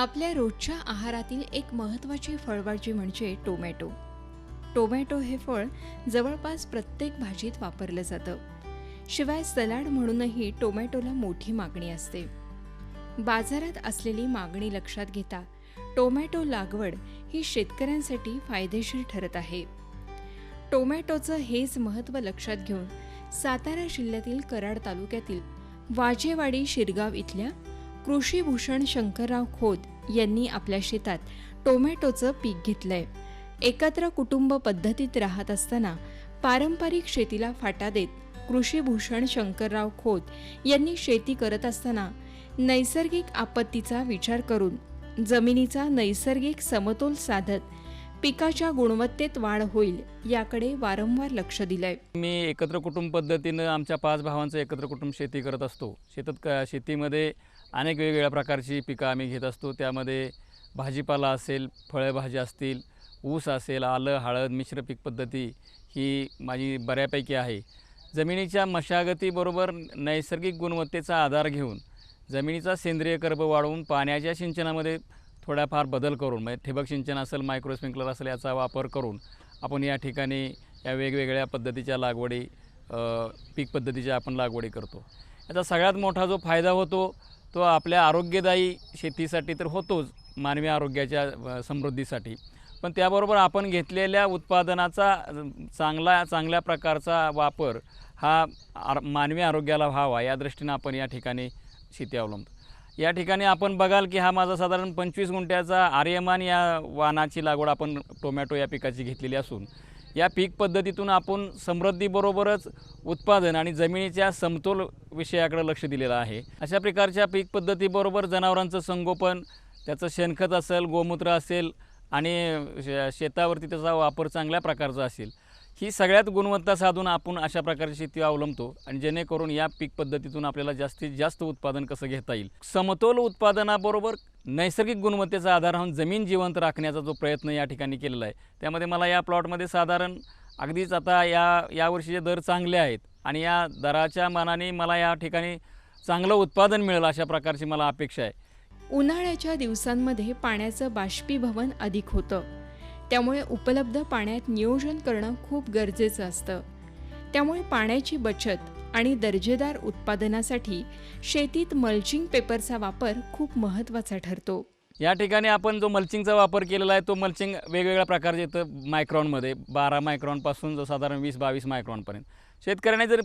आपल्या रोजच्या आहारातील एक महत्त्वाची फळभाजी म्हणजे टोमॅटो. टोमॅटो हे फळ जवळपास प्रत्येक भाजीत वापरलं जातं. शिवाय सलाड म्हणूनही टोमॅटोला मोठी मागणी असते. बाजारात असलेली मागणी लक्षात घेता टोमॅटो लागवड ही शेतकऱ्यांसाठी फायदेशीर ठरत आहे. टोमॅटोचं हेच महत्त्व लक्षात घेऊन सातारा जिल्ह्यातील कराड तालुक्यातील वाजेवाडी शिरगाव इथल्या कृषीभूषण शंकरराव खोत यांनी आपल्या शेतात टोमॅटोचं पीक घेतलंय. एकत्र कुटुंब पद्धतीत राहत असताना पारंपरिक शेतीला फाटा देत कृषीभूषण शंकरराव खोत यांनी शेती करत असताना नैसर्गिक आपत्तीचा विचार करून जमिनीचा नैसर्गिक समतोल साधत पिकाच्या गुणवत्तेत वाढ होईल याकडे वारंवार लक्ष दिलंय. मी एकत्र कुटुंब पद्धतीनं आमच्या 5 भावांचं एकत्र कुटुंब शेती करत असतो. शेतीमध्ये अनेक वेगवेगळ्या प्रकारची पिकं आम्ही घेत असतो. त्यामध्ये भाजीपाला असेल, फळभाज्या असतील, ऊस असेल, आलं, हळद, मिश्र पीक पद्धती ही माझी बऱ्यापैकी आहे. जमिनीच्या मशागतीबरोबर नैसर्गिक गुणवत्तेचा आधार घेऊन जमिनीचा सेंद्रिय कर्ब वाढवून पाण्याच्या सिंचनामध्ये थोडाफार बदल करून म्हणजे ठिबक सिंचन असेल, मायक्रो स्प्रिंकलर असेल याचा वापर करून आपण या ठिकाणी या वेगवेगळ्या पद्धतीच्या लागवडी पीक पद्धतीच्या आपण लागवडी करतो. याचा सगळ्यात मोठा जो फायदा होतो तो आपल्या आरोग्यदायी शेतीसाठी तर होतोच, मानवी आरोग्याच्या समृद्धीसाठी, पण त्याबरोबर आपण घेतलेल्या उत्पादनाचा चांगल्या प्रकारचा वापर हा मानवी आरोग्याला व्हावा या दृष्टीनं आपण या ठिकाणी शेती अवलंबतो. या ठिकाणी आपण बघाल की हा माझा साधारण 25 गुंठ्याचा आर्यमान या वाणाची लागवड आपण टोमॅटो या पिकाची घेतलेली असून या पीक पद्धतीतून आपण समृद्धीबरोबरच उत्पादन आणि जमिनीच्या समतोल विषयाकडे लक्ष दिलेलं आहे. अशा प्रकारच्या पीक पद्धतीबरोबर जनावरांचं संगोपन, त्याचं शेणखत असेल, गोमूत्र असेल आणि शेतावरती त्याचा वापर चांगल्या प्रकारचा असेल, ही सगळ्यात गुणवत्ता साधून आपण अशा प्रकारची शेती अवलंबतो आणि जेणेकरून या पीक पद्धतीतून आपल्याला जास्तीत जास्त उत्पादन कसं घेता येईल. समतोल उत्पादनाबरोबर नैसर्गिक गुणवत्तेचा आधार राहून जमीन जिवंत राखण्याचा जो प्रयत्न या ठिकाणी केलेला आहे, त्यामध्ये मला या प्लॉटमध्ये साधारण अगदीच आता यावर्षीचे दर चांगले आहेत आणि या दराच्या मानाने मला या ठिकाणी चांगलं उत्पादन मिळेल अशा प्रकारची मला अपेक्षा आहे. उन्हाळ्याच्या दिवसांमध्ये पाण्याचं बाष्पीभवन अधिक होतं, त्यामुळे उपलब्ध पाण्यात नियोजन करणं खूप गरजेचं असतं. त्यामुळे पाण्याची बचत आणि दर्जेदार उत्पादनासाठी शेतीत मल्चिंग पेपरचा वापर खूप महत्त्वाचा ठरतो. या ठिकाणी आपण जो मल्चिंगचा वापर केलेला आहे तो मल्चिंग वेगवेगळ्या प्रकारचे येतं मायक्रॉनमध्ये 12 मायक्रॉनपासून जो साधारण 20-22 मायक्रॉनपर्यंत. शेतकऱ्याने जर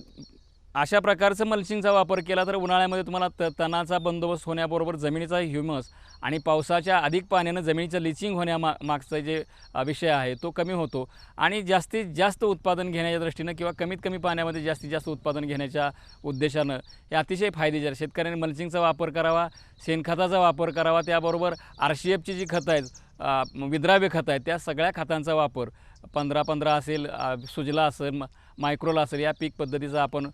अशा प्रकारचं मल्चिंगचा वापर केला तर उन्हाळ्यामध्ये तुम्हाला तणाचा बंदोबस्त होण्याबरोबर जमिनीचा ह्युमस आणि पावसाच्या अधिक पाण्यानं जमिनीचं लिचिंग मागचा जे विषय आहे तो कमी होतो आणि जास्तीत जास्त उत्पादन घेण्याच्या दृष्टीनं किंवा कमीत कमी पाण्यामध्ये जास्तीत जास्त उत्पादन घेण्याच्या उद्देशानं हे अतिशय फायदेशीर. शेतकऱ्यांनी मल्चिंगचा वापर करावा, शेणखताचा वापर करावा, त्याबरोबर RCFची जी खतं आहेत, विद्राव्य खतं आहेत, त्या सगळ्या खतांचा वापर 15-15 असेल, सुजला असेल, मायक्रोला असेल, या पीक पद्धतीचा आपण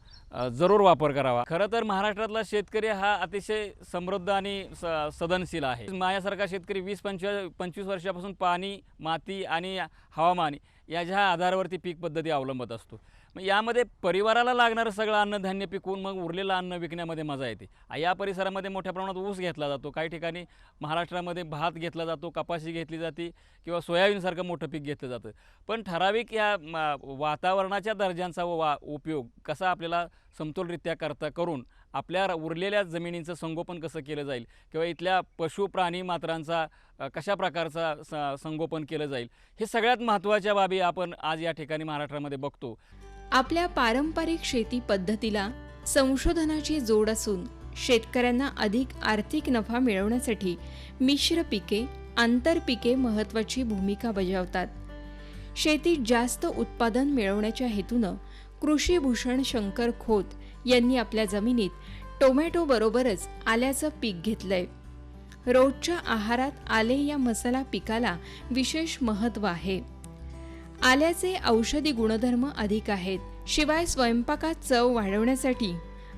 जरूर वापर करावा. खरं तर महाराष्ट्रातला शेतकरी हा अतिशय समृद्ध आणि सदनशील आहे. माझ्यासारखा शेतकरी 20-25 वर्षापासून पाणी, माती आणि हवामान याच्या आधारावरती पीक पद्धती अवलंबत असतो. मग यामध्ये परिवाराला लागणारं सगळं अन्नधान्य पिकवून मग उरलेलं अन्न विकण्यामध्ये मजा येते. या परिसरामध्ये मोठ्या प्रमाणात ऊस घेतला जातो, काही ठिकाणी महाराष्ट्रामध्ये भात घेतला जातो, कपाशी घेतली जाते किंवा सोयाबीनसारखं मोठं पीक घेतलं जातं. पण ठराविक या वातावरणाच्या दर्जांचा उपयोग कसा आपल्याला समतोलरित्या करून आपल्या उरलेल्या जमिनींचं संगोपन कसं केलं जाईल किंवा इथल्या पशु प्राणी मात्रांचा कशा प्रकारचा संगोपन केलं जाईल, हे सगळ्यात महत्त्वाच्या बाबी आपण आज या ठिकाणी महाराष्ट्रामध्ये बघतो. आपल्या पारंपरिक शेती पद्धतीला संशोधनाची जोड असून शेतकऱ्यांना अधिक आर्थिक नफा मिळवण्यासाठी मिश्र पिके, आंतरपिके महत्त्वाची भूमिका बजावतात. शेतीत जास्त उत्पादन मिळवण्याच्या हेतूनं कृषीभूषण शंकर खोत यांनी आपल्या जमिनीत टोमॅटो बरोबरच आल्याचं पीक घेतलंय. रोजच्या आहारात आले या मसाला पिकाला विशेष महत्त्व आहे. आल्याचे औषधी गुणधर्म अधिक आहेत. शिवाय स्वयंपाकात चव वाढवण्यासाठी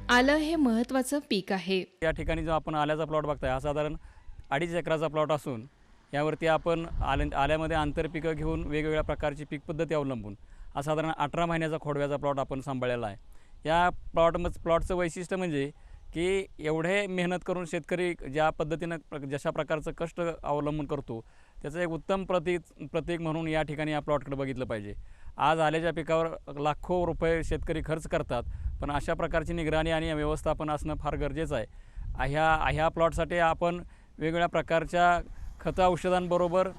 आलं हे महत्त्वाचं पीक आहे. या ठिकाणी जो आपण आल्याचा प्लॉट बघताय हा साधारण 2.5 एकराचा प्लॉट असून यावरती आपण आल्यामध्ये आंतरपिकं घेऊन वेगवेगळ्या प्रकारची पीक पद्धती अवलंबून हा साधारण 18 महिन्याचा खोडव्याचा प्लॉट आपण सांभाळलेला आहे. या प्लॉटचं वैशिष्ट्य म्हणजे की एवढे मेहनत करून शेतकरी ज्या पद्धतीनं जशा प्रकारचं कष्ट अवलंबून करतो त्याचं एक उत्तम प्रतीक म्हणून या ठिकाणी या प्लॉटकडे बघितलं पाहिजे. आज आल्याच्या पिकावर लाखो रुपये शेतकरी खर्च करतात, पण अशा प्रकारची निगराणी आणि व्यवस्थापन असणं फार गरजेचं आहे. ह्या प्लॉटसाठी आपण वेगवेगळ्या प्रकारच्या खतं औषधांबरोबर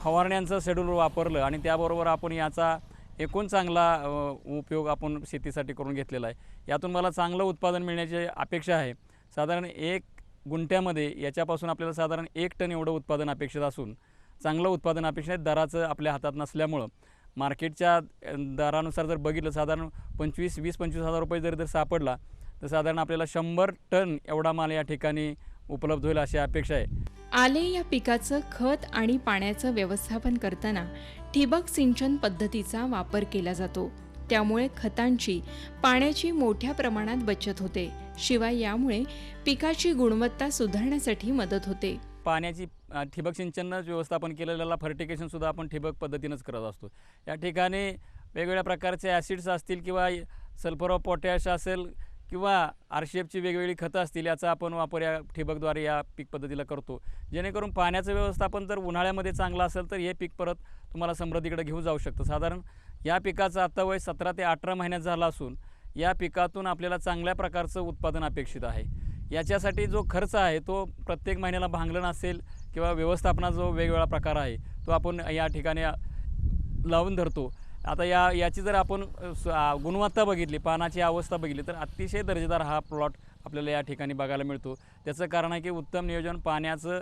फवारण्यांचं शेड्यूल वापरलं आणि त्याबरोबर आपण याचा एकूण चांगला उपयोग आपण शेतीसाठी करून घेतलेला आहे. यातून मला चांगलं उत्पादन मिळण्याची अपेक्षा आहे. साधारण 1 गुंठ्यामध्ये याच्यापासून आपल्याला साधारण 1 टन एवढं उत्पादन अपेक्षित असून चांगलं उत्पादन अपेक्षित आहे. दराचं आपल्या हातात नसल्यामुळं मार्केटच्या दरानुसार जर बघितलं साधारण 20-25 हजार रुपये जर सापडला तर साधारण आपल्याला 100 टन एवढा माल या ठिकाणी उपलब्ध होईल अशी अपेक्षा आहे. आले या पिकाचं खत आणि पाण्याचं व्यवस्थापन करताना ठिबक सिंचन पद्धतीचा वापर केला जातो. त्यामुळे खतांची पाण्याची मोठ्या प्रमाणात बचत होते. शिवाय यामुळे पिकाची गुणवत्ता सुधारण्यासाठी मदत होते. पाण्याची ठिबक सिंचनच व्यवस्थापन केलेल्याला फर्टिगेशनसुद्धा आपण ठिबक पद्धतीनंच करत असतो. या ठिकाणी वेगवेगळ्या प्रकारचे ॲसिड्स असतील किंवा सल्फर ऑफ पोटॅश असेल किंवा RCFची वेगवेगळी खतं असतील याचा आपण वापर या ठिबकद्वारे या पीक पद्धतीला करतो. जेणेकरून पाण्याचं व्यवस्थापन जर उन्हाळ्यामध्ये चांगलं असेल तर हे पीक परत तुम्हाला समृद्धीकडे घेऊन जाऊ शकतं. साधारण या पिकाचं आता वय 17 ते 18 महिन्यात झालं असून या पिकातून आपल्याला चांगल्या प्रकारचं उत्पादन अपेक्षित आहे. याच्यासाठी जो खर्च आहे तो प्रत्येक महिन्याला भांगलन असेल किंवा व्यवस्थापनाचा जो वेगवेगळा प्रकार आहे तो आपण या ठिकाणी लावून धरतो. आता याची जर आपण गुणवत्ता बघितली, पानाची अवस्था बघितली तर अतिशय दर्जेदार हा प्लॉट आपल्याला या ठिकाणी बघायला मिळतो. त्याचं कारण आहे की उत्तम नियोजन, पाण्याचं,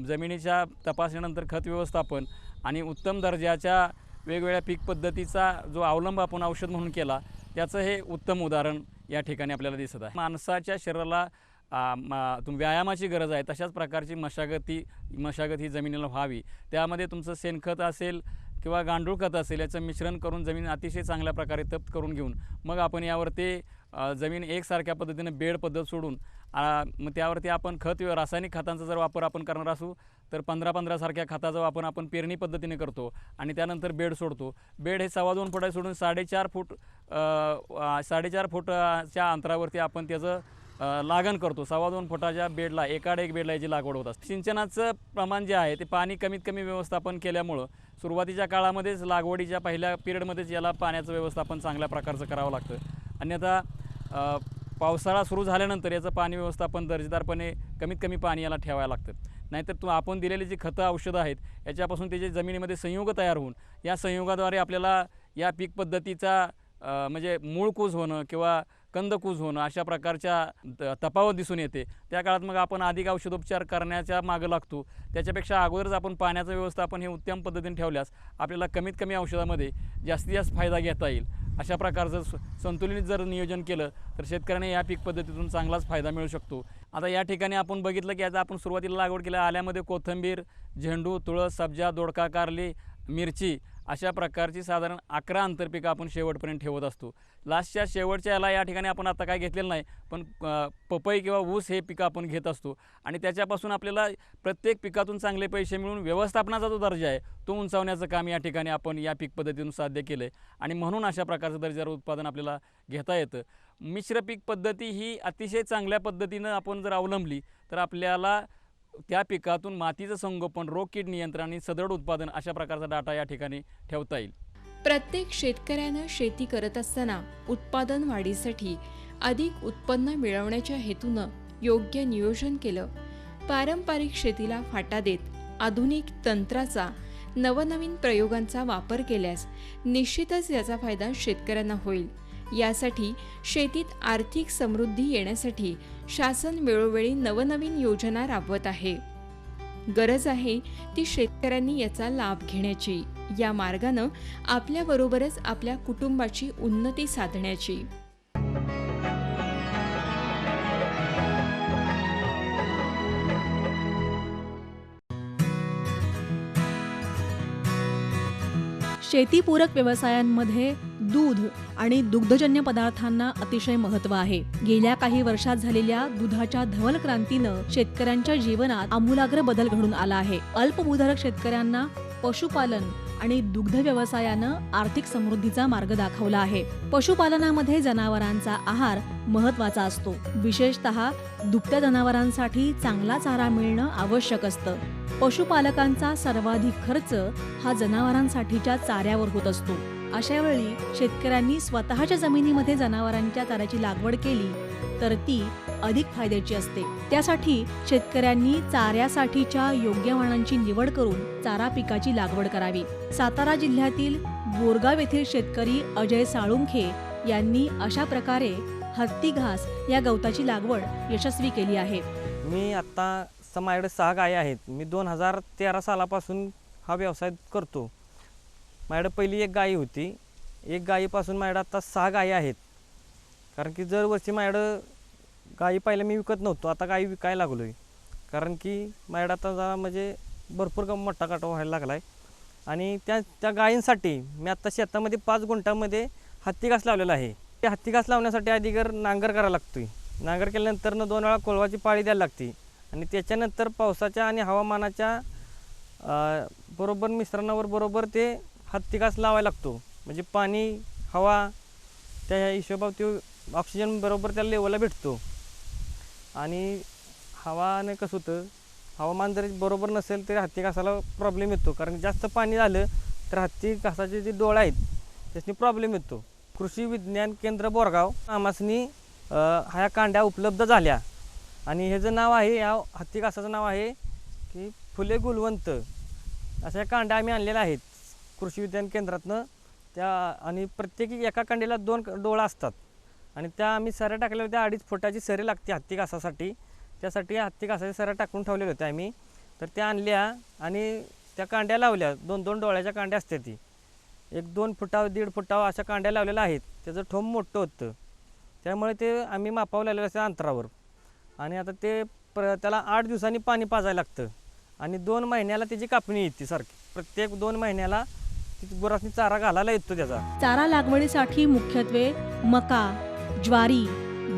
जमिनीच्या तपासणीनंतर खत व्यवस्थापन आणि उत्तम दर्जाच्या वेगवेगळ्या पीक पद्धतीचा जो अवलंब आपण औषध म्हणून केला त्याचं हे उत्तम उदाहरण या ठिकाणी आपल्याला दिसत आहे. माणसाच्या शरीराला व्यायामाची गरज आहे, तशाच प्रकारची मशागत ही जमिनीला व्हावी. त्यामध्ये तुमचं शेणखत असेल किंवा गांडूळ खत असेल याचं मिश्रण करून जमीन अतिशय चांगल्या प्रकारे तप्त करून घेऊन मग आपण यावरती जमीन एकसारख्या पद्धतीनं बेड पद्धत सोडून मग त्यावरती आपण रासायनिक खतांचा जर वापर आपण करणार असू तर 15-15 सारख्या खताचा वापर आपण पेरणी पद्धतीने करतो आणि त्यानंतर बेड सोडतो. बेड हे 2.25 फुट सोडून 4.5 फुटाच्या अंतरावरती आपण त्याचं लागण करतो. 2.25 फुटाच्या बेडला एकाड एक बेडला याची लागवड होत असते. सिंचनाचं प्रमाण जे आहे ते पाणी कमीत कमी व्यवस्थापन केल्यामुळं सुरुवातीच्या काळामध्येच लागवडीच्या पहिल्या पिरियडमध्येच याला पाण्याचं व्यवस्थापन चांगल्या प्रकारचं करावं लागतं. अन्यथा पावसाळा सुरू झाल्यानंतर याचं पाणी व्यवस्थापन दर्जेदारपणे कमीत कमी पाणी याला ठेवायला लागतं. नाहीतर आपण दिलेली जी खतं औषधं आहेत याच्यापासून त्याचे जमिनीमध्ये संयुग तयार होऊन या संयुगाद्वारे आपल्याला या पीक पद्धतीचा म्हणजे मूळ कूज होणं किंवा कंदकूज होणं अशा प्रकारच्या तफावत दिसून येते. त्या काळात मग आपण अधिक औषधोपचार करण्याच्या मागं लागतो. त्याच्यापेक्षा अगोदरच आपण पाण्याचं व्यवस्थापन हे उत्तम पद्धतीने ठेवल्यास आपल्याला कमीत कमी औषधामध्ये जास्तीत जास्त फायदा घेता येईल. अशा प्रकारचं संतुलित जर नियोजन केलं तर शेतकऱ्यांना या पीक पद्धतीतून चांगलाच फायदा मिळू शकतो. आता या ठिकाणी आपण बघितलं की आता आपण सुरुवातीला लागवड केल्या आल्यामध्ये कोथिंबीर, झेंडू, तुळस, सब्जा, दोडका, कारली, मिरची अशा प्रकारची साधारण 11 आंतरपिकं आपण शेवटपर्यंत ठेवत असतो. लास्टच्या शेवटच्या याला या ठिकाणी आपण आता काय घेतलेलं नाही, पण पपई किंवा ऊस हे पिकं आपण घेत असतो आणि त्याच्यापासून आपल्याला प्रत्येक पिकातून चांगले पैसे मिळून व्यवस्थापनाचा जो दर्जा आहे तो उंचावण्याचं काम या ठिकाणी आपण या पीक पद्धतीतून साध्य केलं आहे आणि म्हणून अशा प्रकारचं दर्जादार उत्पादन आपल्याला घेता येतं. मिश्र पीक पद्धती ही अतिशय चांगल्या पद्धतीनं आपण जर अवलंबली तर आपल्याला त्या पिकातून मातीचं संगोपन, रोग कीड नियंत्रण आणि सदृढ उत्पादन अशा प्रकारचा डाटा या ठिकाणी ठेवता येईल. प्रत्येक शेतकऱ्यानं शेती करत असताना उत्पादन वाढीसाठी अधिक उत्पन्न मिळवण्याच्या हेतूनं योग्य नियोजन केलं, पारंपरिक शेतीला फाटा देत आधुनिक तंत्राचा, नवनवीन प्रयोगांचा वापर केल्यास निश्चितच याचा फायदा शेतकऱ्यांना होईल. यासाठी शेतीत आर्थिक समृद्धी येण्यासाठी शासन वेळोवेळी नवनवीन योजना राबवत आहे. गरज आहे ती शेतकऱ्यांनी याचा लाभ घेण्याची, या मार्गानं आपल्याबरोबरच आपल्या कुटुंबाची उन्नती साधण्याची. शेतीपूरक व्यवसायांमध्ये दूध आणि दुग्धजन्य पदार्थांना अतिशय महत्त्व आहे. गेल्या काही वर्षात झालेल्या दुधाच्या धवल क्रांतीनं शेतकऱ्यांच्या जीवनात आमूलाग्र बदल घडून आला आहे. अल्पभूधारक शेतकऱ्यांना पशुपालन आणि दुग्ध व्यवसायानं आर्थिक समृद्धीचा मार्ग दाखवला आहे. पशुपालनामध्ये जनावरांचा आहार महत्त्वाचा असतो. विशेषतः दुभत्या जनावरांसाठी चांगला चारा मिळणं आवश्यक असतं. पशुपालकांचा सर्वाधिक खर्च हा जनावरांसाठीच्या चाऱ्यावर होत असतो. अशा वेळी शेतकऱ्यांनी स्वतःच्या जमिनीमध्ये जनावरांच्या चाऱ्याची लागवड केली तर ती अधिक फायद्याची असते. त्यासाठी शेतकऱ्यांनी चाऱ्यासाठीच्या योग्य वाणांची निवड करून चारा पिकाची लागवड करावी. सातारा जिल्ह्यातील बोरगाव येथील शेतकरी अजय साळुंखे यांनी अशा प्रकारे हत्ती घास या गवताची लागवड यशस्वी केली आहे. मी आत्ता माझ्याकडे 6 गायी आहेत. मी 2013 सालापासून हा व्यवसाय करतो. माझ्याकडे पहिली एक गायी होती. एक गायीपासून माझ्याकडे आता 6 गायी आहेत. कारण की दरवर्षी माझ्याकडं गायी पहिल्या मी विकत नव्हतो, आता गायी विकायला लागलो आहे. कारण की माझ्याकडे आता जरा म्हणजे भरपूर मोठा काटा व्हायला लागला आहे. आणि त्या गायींसाठी मी आत्ता शेतामध्ये 5 गुंठामध्ये हत्ती घास लावलेला आहे. ते हत्ती घास लावण्यासाठी अधिकार नांगर करायला लागतो आहे. नांगर केल्यानंतर 2 वेळा कोळवाची पाळी द्यायला लागते आणि त्याच्यानंतर पावसाच्या आणि हवामानाच्या बरोबर मिश्रणावर बरोबर ते हत्ती घास लावायला लागतो. म्हणजे पाणी हवा त्या हिशोबात तो ऑक्सिजन बरोबर त्या लेवलला भेटतो. आणि हवाने कसं होतं, हवामान जरी बरोबर नसेल तरी हत्ती घासाला प्रॉब्लेम येतो. कारण जास्त पाणी झालं तर हत्ती घासाचे जे डोळे आहेत त्याच्यानी प्रॉब्लेम येतो. कृषी विज्ञान केंद्र बोरगाव आमासनी ह्या कांड्या उपलब्ध झाल्या आणि ह्याचं नाव आहे, या हत्ती घासाचं नाव आहे की फुले गुलवंत. अशा कांड्या आम्ही आणलेल्या आहेत कृषी विज्ञान केंद्रातनं. त्या आणि प्रत्येकी एका कांडीला 2 डोळा असतात आणि त्या आम्ही सऱ्या टाकल्या होत्या. 2.5 फुटाची सरी लागते हत्ती घासासाठी. त्यासाठी हत्ती घासाच्या सऱ्या टाकून ठेवलेल्या होत्या आम्ही. तर त्या आणल्या आणि त्या कांड्या लावल्या. 2-2 डोळ्याच्या कांड्या असतात. ती 1-2 फुटावर 1.5 फुटावर अशा कांड्या लावलेल्या आहेत. त्याचं ठोंब मोठं होतं, त्यामुळे ते आम्ही मापावर लावलेलं असतं अंतरावर. आणि आता ते त्याला 8 दिवसांनी पाणी पाजायला लागतं आणि 2 महिन्याला त्याची कापणी येते सारखी. प्रत्येक 2 महिन्याला गुरासनी चारा घालायला येतो त्याचा. चारा लागवडीसाठी मुख्यत्वे मका, ज्वारी,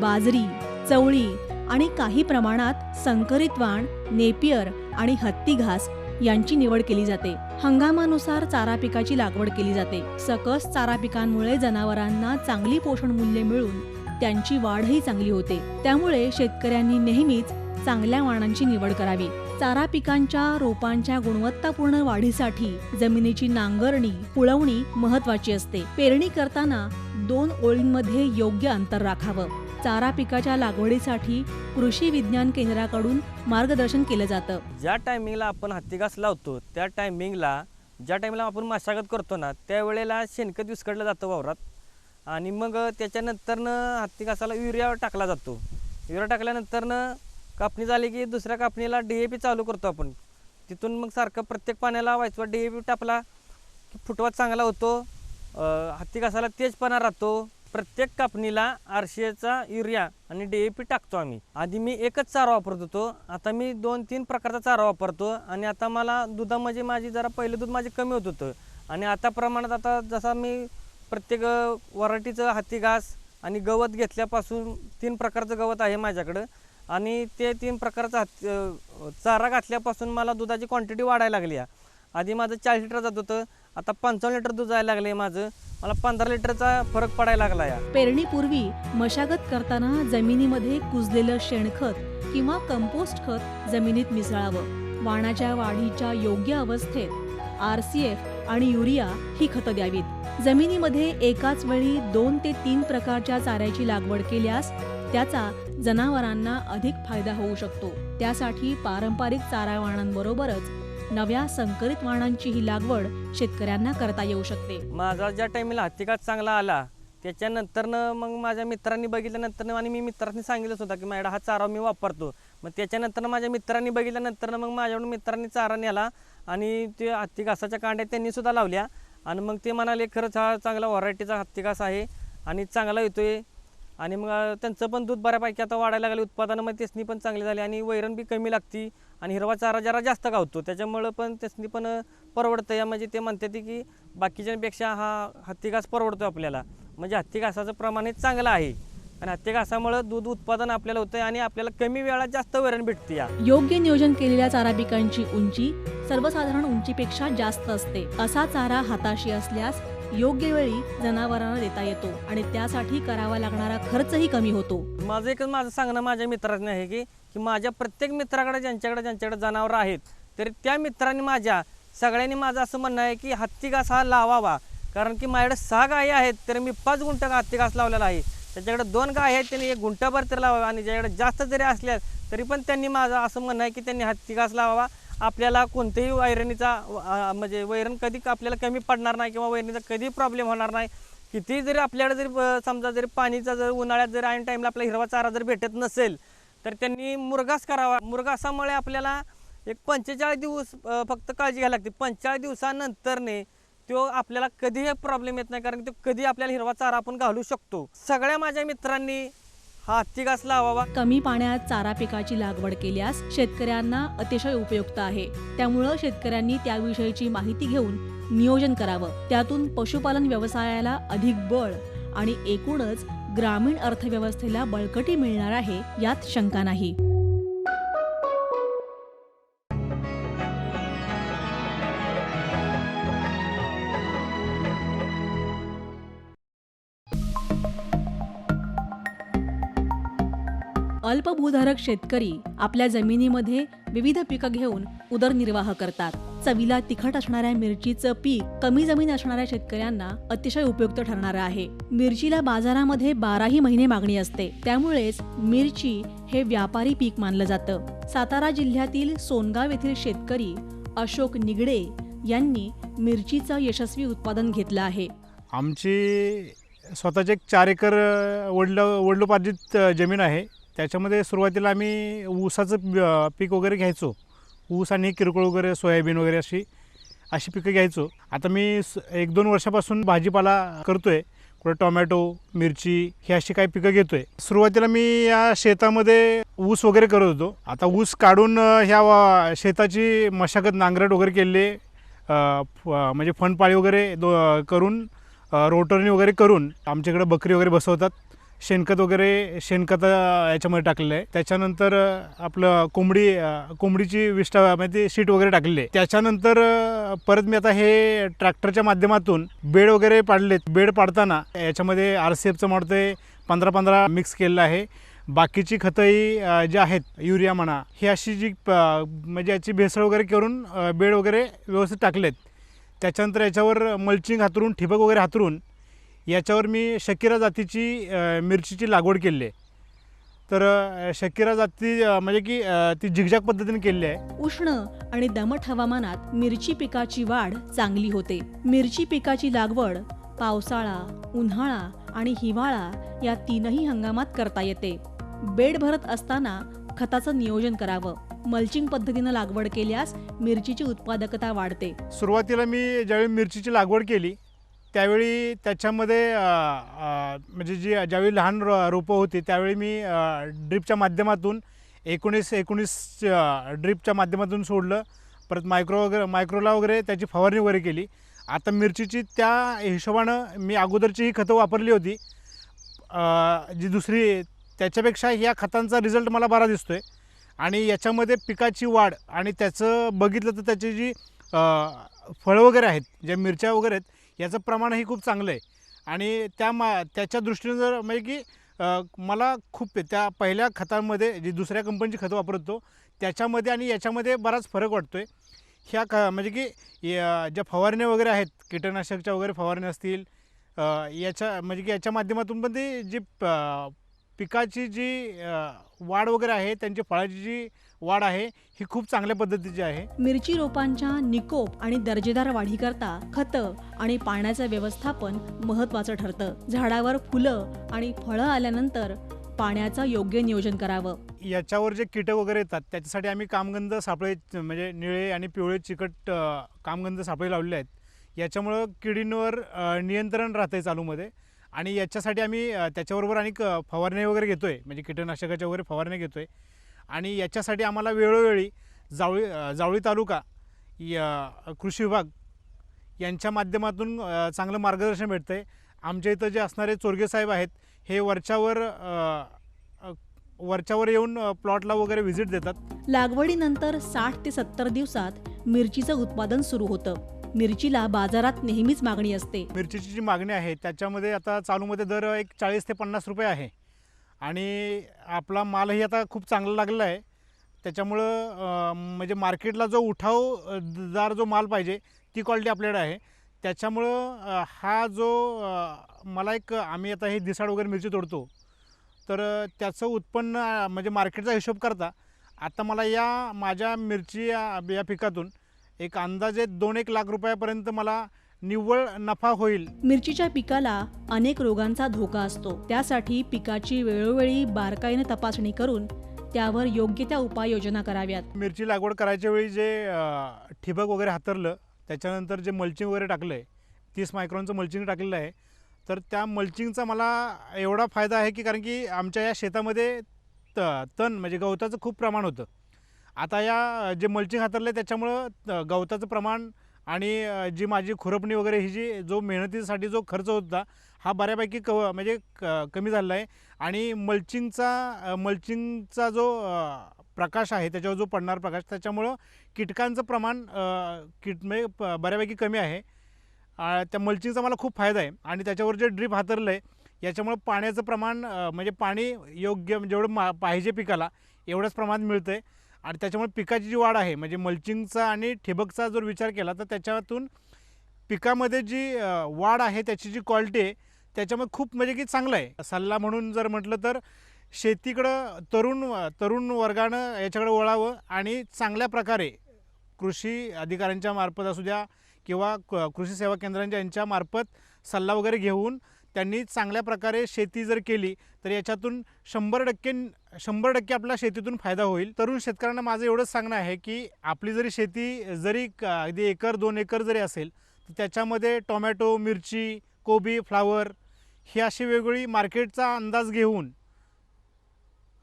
बाजरी, चवळी आणि काही प्रमाणात संकरित वाण, नेपियर आणि हत्ती घास यांची निवड केली जाते. हंगामानुसार चारा पिकाची लागवड केली जाते. सकस चारा पिकांमुळे जनावरांना चांगली पोषण मूल्य मिळून त्यांची वाढही चांगली होते. त्यामुळे शेतकऱ्यांनी नेहमीच चांगल्या वाणांची निवड करावी. चारा पिकांच्या रोपांच्या गुणवत्तापूर्ण वाढीसाठी जमिनीची नांगरणी, कुळवणी महत्वाची असते. पेरणी करताना 2 ओळींमध्ये योग्य अंतर राखावं. चारा पिकाच्या लागवडीसाठी कृषी विज्ञान केंद्राकडून मार्गदर्शन केलं जातं. ज्या टायमिंगला आपण हत्ती घास लावतो त्या टायमिंगला, ज्या टायमिंगला आपण मशागत करतो ना, त्यावेळेला शेणखत विस्कटलं जातं वावरात. आणि मग त्याच्यानंतरनं हत्ती घासाला युरिया टाकला जातो. युरिया टाकल्यानंतरनं कापणी झाली की दुसऱ्या कापणीला DAP चालू करतो आपण. तिथून मग सारखं प्रत्येक पाण्याला व्हायचं DAP टाकला की फुटवा चांगला होतो. हत्ती घासाला तेजपणा राहतो. प्रत्येक कापणीला RCAचा युरिया आणि DAP टाकतो आम्ही. आधी मी एकच चारा वापरत होतो, आता मी 2-3 प्रकारचा चारा वापरतो. आणि आता मला दुधामध्ये माझी जरा पहिलं दूध माझे कमी होत होतं आणि आता प्रमाणात आता जसा मी प्रत्येक व्हरायटीचं हत्ती घास आणि गवत घेतल्यापासून 3 प्रकारचं गवत आहे माझ्याकडं. आणि ते 3 प्रकारचा चारा घातल्यापासून मला दुधाची क्वांटिटी वाढायला लागली आहे. आधी माझं 40 लिटर जात होतं, आता 55 लिटर दूध जायला लागले माझं. मला 15 लिटरचा फरक पडायला लागला आहे. पेरणीपूर्वी मशागत करताना जमिनीमध्ये कुजलेलं शेणखत किंवा कंपोस्ट खत जमिनीत मिसळावं. वाणाच्या वाढीच्या योग्य अवस्थेत RCF आणि युरिया ही खतं द्यावीत. जमिनीमध्ये एकाच वेळी 2 ते 3 प्रकारच्या चाऱ्याची लागवड केल्यास त्याचा जनावरांना अधिक फायदा होऊ शकतो. त्यासाठी पारंपरिक चारा वाणांबरोबरच नव्या संकरित वाणांची ही लागवड शेतकऱ्यांना करता येऊ शकते. माझा ज्या टायमिंगला हत्ती घास चांगला आला त्याच्यानंतरनं मग माझ्या मित्रांनी बघितल्यानंतर आणि मी मित्रांनी सांगितलंच होता की माझ्या हा चारा मी वापरतो. मग त्याच्यानंतर माझ्या मित्रांनी बघितल्यानंतर मग माझ्याकडून मित्रांनी चारा नेला आणि ते हत्ती घासाच्या कांड्या त्यांनी सुद्धा लावल्या. आणि मग ते म्हणाले खरंच हा चांगला व्हरायटीचा हत्ती घास आहे आणि चांगला येतोय. आणि मग त्यांचं पण दूध बऱ्यापैकी आता वाढायला लागले. उत्पादनं मग त्यासनी पण चांगली झाली आणि वैरण बी कमी लागती आणि हिरवा चारा जरा जास्त गावतो. त्याच्यामुळं पण त्यासनी पण परवडतं. या म्हणजे ते म्हणतात की बाकीच्यांपेक्षा हा हत्ती घास परवडतो आपल्याला. म्हणजे हत्ती घासाचं प्रमाण हे चांगलं आहे आणि हत्ती घासामुळं दूध उत्पादन आपल्याला होतं आणि आपल्याला कमी वेळात जास्त वैरण भेटते. योग्य नियोजन केलेल्या चारा पिकांची उंची सर्वसाधारण उंचीपेक्षा जास्त असते. असा चारा हाताशी असल्यास योग्य वेळी जनावरांना देता येतो आणि त्यासाठी करावा लागणारा खर्चही कमी होतो. माझं सांगणं माझ्या मित्रांनी आहे की माझ्या प्रत्येक मित्राकडे ज्यांच्याकडे जनावरं आहेत तरी त्या मित्रांनी सगळ्यांनी माझं असं म्हणणं आहे की हत्ती घास हा लावावा. कारण की माझ्याकडे 6 गायी आहेत तर मी 5 गुंठ हत्ती घास लावलेला आहे. त्याच्याकडे 2 गाय आहेत त्यांनी 1 गुंठाभर तर लावावा आणि ज्याच्याकडे जास्त जरी असल्या तरी पण त्यांनी माझं असं म्हणणं आहे की त्यांनी हत्ती घास लावावा. आपल्याला कोणत्याही वैरणीचा म्हणजे वैरण कधी आपल्याला कमी पडणार नाही किंवा वैरणीचा कधी प्रॉब्लेम होणार नाही. कितीही जरी आपल्याकडे जरी समजा जरी पाणीचा जर उन्हाळ्यात जर ऐन टाईमला आपला हिरवा चारा जर भेटत नसेल तर त्यांनी मुरघास करावा. मुरघासामुळे आपल्याला एक 45 दिवस फक्त काळजी घ्यायला लागते. 45 दिवसानंतरने तो आपल्याला कधीही प्रॉब्लेम येत नाही कारण तो कधी आपल्याला हिरवा चारा आपण घालू शकतो. सगळ्या माझ्या मित्रांनी हा हत्ती घास लावावा. कमी पाण्यात चारा पिकाची लागवड केल्यास शेतकऱ्यांना अतिशय उपयुक्त आहे. त्यामुळं शेतकऱ्यांनी त्याविषयीची माहिती घेऊन नियोजन करावं. त्यातून पशुपालन व्यवसायाला अधिक बळ आणि एकूणच ग्रामीण अर्थव्यवस्थेला बळकटी मिळणार आहे यात शंका नाही. अल्पभूधारक शेतकरी आपल्या जमिनीमध्ये विविध पिकं घेऊन उदरनिर्वाह करतात. चवीला तिखट असणाऱ्या मिरचीचं पीक कमी जमीन असणाऱ्या शेतकऱ्यांना अतिशय उपयुक्त ठरणारं आहे. मिरचीला बाजारामध्ये 12ही महिने मागणी असते. त्यामुळेच मिरची हे व्यापारी पीक मानलं जातं. सातारा जिल्ह्यातील सोनगाव येथील शेतकरी अशोक निगडे यांनी मिरचीचं यशस्वी उत्पादन घेतलं आहे. आमची स्वतःचे 4 एकर वडिलोपार्जित जमीन आहे. त्याच्यामध्ये सुरुवातीला आम्ही ऊसाचं पीक वगैरे घ्यायचो. ऊस आणि किरकोळ वगैरे सोयाबीन वगैरे अशी पिकं घ्यायचो. आता मी 1-2 वर्षापासून भाजीपाला करतोय. कुठं टोमॅटो, मिरची ही अशी काही पिकं घेतोय. सुरुवातीला मी या शेतामध्ये ऊस वगैरे करत होतो. आता ऊस काढून ह्या शेताची मशागत नांगरट वगैरे केले, म्हणजे फणपाळी वगैरे करून रोटरनी वगैरे करून आमच्याकडे बकरी वगैरे बसवतात. शेणखत याच्यामध्ये टाकलेलं आहे. त्याच्यानंतर आपलं कोंबडीची विष्ठा म्हणजे शीट वगैरे टाकलेली आहे. त्याच्यानंतर परत मी आता हे ट्रॅक्टरच्या माध्यमातून बेड वगैरे पाडलेत. बेड पाडताना याच्यामध्ये RCFचं मारतोय 15-15 मिक्स केलेलं आहे. बाकीची खतंही जी आहेत युरिया म्हणा ही अशी जी म्हणजे याची भेसळ वगैरे करून बेड वगैरे व्यवस्थित टाकलेत. त्याच्यानंतर याच्यावर मल्चिंग हातरून ठिबक वगैरे हातरून याच्यावर मी शकीरा जातीची मिरचीची लागवड केली आहे. तर शकीरा जाती म्हणजे की ती झिगझॅग पद्धतीने केलेली आहे. उष्ण आणि दमट हवामानात मिरची पिकाची वाढ चांगली होते. मिरची पिकाची लागवड पावसाळा, उन्हाळा आणि हिवाळा या 3ही हंगामात करता येते. बेड भरत असताना खताचं नियोजन करावं. मल्चिंग पद्धतीनं लागवड केल्यास मिरचीची उत्पादकता वाढते. सुरुवातीला मी ज्यावेळी मिरचीची लागवड केली त्यावेळी त्याच्यामध्ये म्हणजे ज्यावेळी लहान रोपं होती त्यावेळी मी ड्रिपच्या माध्यमातून 19 ड्रिपच्या माध्यमातून सोडलं. परत मायक्रोला वगैरे त्याची फवारणी वगैरे केली. आता मिरचीची त्या हिशोबानं मी अगोदरची ही खतं वापरली होती जी दुसरी, त्याच्यापेक्षा ह्या खतांचा रिझल्ट मला बरा दिसतो आहे. आणि याच्यामध्ये पिकाची वाढ आणि त्याचं बघितलं तर त्याची जी फळं वगैरे आहेत, ज्या मिरच्या वगैरे आहेत याचं प्रमाणही खूप चांगलं आहे. आणि त्याच्या दृष्टीनं जर म्हणजे की मला खूप त्या पहिल्या खतांमध्ये जी दुसऱ्या कंपनीची खतं वापरतो त्याच्यामध्ये आणि याच्यामध्ये बराच फरक वाटतो आहे. म्हणजे की ज्या फवारण्या वगैरे आहेत, कीटकनाशकच्या वगैरे फवारण्या असतील म्हणजे की याच्या माध्यमातून पण ती जी पिकाची जी वाढ वगैरे आहे, त्यांची फळाची जी वाढ आहे ही खूप चांगल्या पद्धतीची आहे. मिरची रोपांच्या निकोप आणि दर्जेदार वाढीकरता खतं आणि पाण्याचं व्यवस्थापन महत्त्वाचं ठरतं. झाडावर फुलं आणि फळं आल्यानंतर पाण्याचं योग्य नियोजन करावं. याच्यावर जे कीटक वगैरे येतात त्याच्यासाठी आम्ही कामगंध सापळे म्हणजे निळे आणि पिवळे चिकट कामगंध सापळे लावलेले आहेत. याच्यामुळं किडींवर नियंत्रण राहतंय चालूमध्ये. आणि याच्यासाठी आम्ही त्याच्याबरोबर आणि फवारणी वगैरे घेतो आहे, म्हणजे कीटकनाशकाच्या वगैरे फवारण्या घेतो आहे. आणि याच्यासाठी आम्हाला वेळोवेळी जावळी तालुका कृषी विभाग यांच्या माध्यमातून चांगलं मार्गदर्शन भेटतं आहे. आमच्या इथं जे असणारे चोरगे साहेब आहेत हे वरच्यावर येऊन प्लॉटला वगैरे व्हिजिट देतात. लागवडीनंतर 60 ते 70 दिवसात मिरचीचं उत्पादन सुरू होतं. मिरचीला बाजारात नेहमीच मागणी असते. मिरचीची जी मागणी आहे त्याच्यामध्ये आता चालूमध्ये दर एक 40 ते 50 रुपये आहे आणि आपला मालही आता खूप चांगला लागलेला आहे. त्याच्यामुळं म्हणजे मार्केटला जो उठावदार जो माल पाहिजे ती क्वालिटी आपल्याकडे आहे. त्याच्यामुळं हा जो मला एक आम्ही आता हे दिसाड वगैरे मिरची तोडतो तर त्याचं उत्पन्न म्हणजे मार्केटचा हिशोब करता आता मला या माझ्या मिरची या पिकातून एक अंदाजे 2-1 लाख रुपयापर्यंत मला निव्वळ नफा होईल. मिरचीच्या पिकाला अनेक रोगांचा धोका असतो. त्यासाठी पिकाची वेळोवेळी बारकाईने तपासणी करून त्यावर योग्य त्या उपाययोजना कराव्यात. मिरची लागवड करायच्या वेळी जे ठिबक वगैरे हातरलं त्याच्यानंतर जे मल्चिंग वगैरे टाकलं आहे 30 मायक्रॉनचं मल्चिंग टाकलेलं आहे. तर त्या मल्चिंगचा मला एवढा फायदा आहे की कारण की आमच्या या शेतामध्ये तण म्हणजे गवताचं खूप प्रमाण होतं. आता या जे मल्चिंग हातरलं त्याच्यामुळं गवताचं प्रमाण आणि जी माझी खुरपणी वगैरे ही जी जो मेहनतीसाठी जो खर्च होता हा बऱ्यापैकी म्हणजे कमी झालेला आहे. आणि मल्चिंगचा जो प्रकाश आहे त्याच्यावर जो पडणारा प्रकाश त्याच्यामुळं कीटकांचं प्रमाण म्हणजे बऱ्यापैकी कमी आहे. त्या मल्चिंगचा मला खूप फायदा आहे. आणि त्याच्यावर जे ड्रीप हातरलं आहे याच्यामुळं पाण्याचं प्रमाण म्हणजे पाणी योग्य जेवढं पाहिजे पिकाला एवढंच प्रमाणात मिळतं आहे. आणि त्याच्यामुळे पिकाची जी वाढ आहे म्हणजे मल्चिंगचा आणि ठिबकचा जर विचार केला तर त्याच्यातून पिकामध्ये जी वाढ आहे त्याची जी क्वालिटी आहे त्याच्यामुळे खूप म्हणजे की चांगलं आहे. सल्ला म्हणून जर म्हटलं तर शेतीकडं तरुण वर्गानं याच्याकडे वळावं आणि चांगल्या प्रकारे कृषी अधिकाऱ्यांच्या मार्फत असू द्या किंवा कृषी सेवा केंद्रांच्या यांच्या मार्फत सल्ला वगैरे घेऊन त्यांनी चांगल्या प्रकारे शेती जर केली तर याच्यातून 100% आपल्या शेतीतून फायदा होईल. तरुण शेतकऱ्यांना माझं एवढंच सांगणं आहे की आपली जरी शेती जरी अगदी 1 एकर 2 एकर जरी असेल तर त्याच्यामध्ये टोमॅटो, मिरची, कोबी, फ्लावर ही अशी वेगवेगळी मार्केटचा अंदाज घेऊन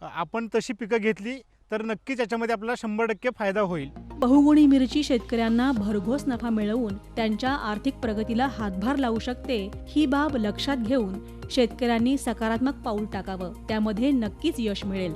आपण तशी पिकं घेतली तर नक्कीच याच्यामध्ये आपल्याला 100% फायदा होईल. बहुगुणी मिरची शेतकऱ्यांना भरघोस नफा मिळवून त्यांच्या आर्थिक प्रगतीला हातभार लावू शकते. ही बाब लक्षात घेऊन शेतकऱ्यांनी सकारात्मक पाऊल टाकावं. त्यामध्ये नक्कीच यश मिळेल.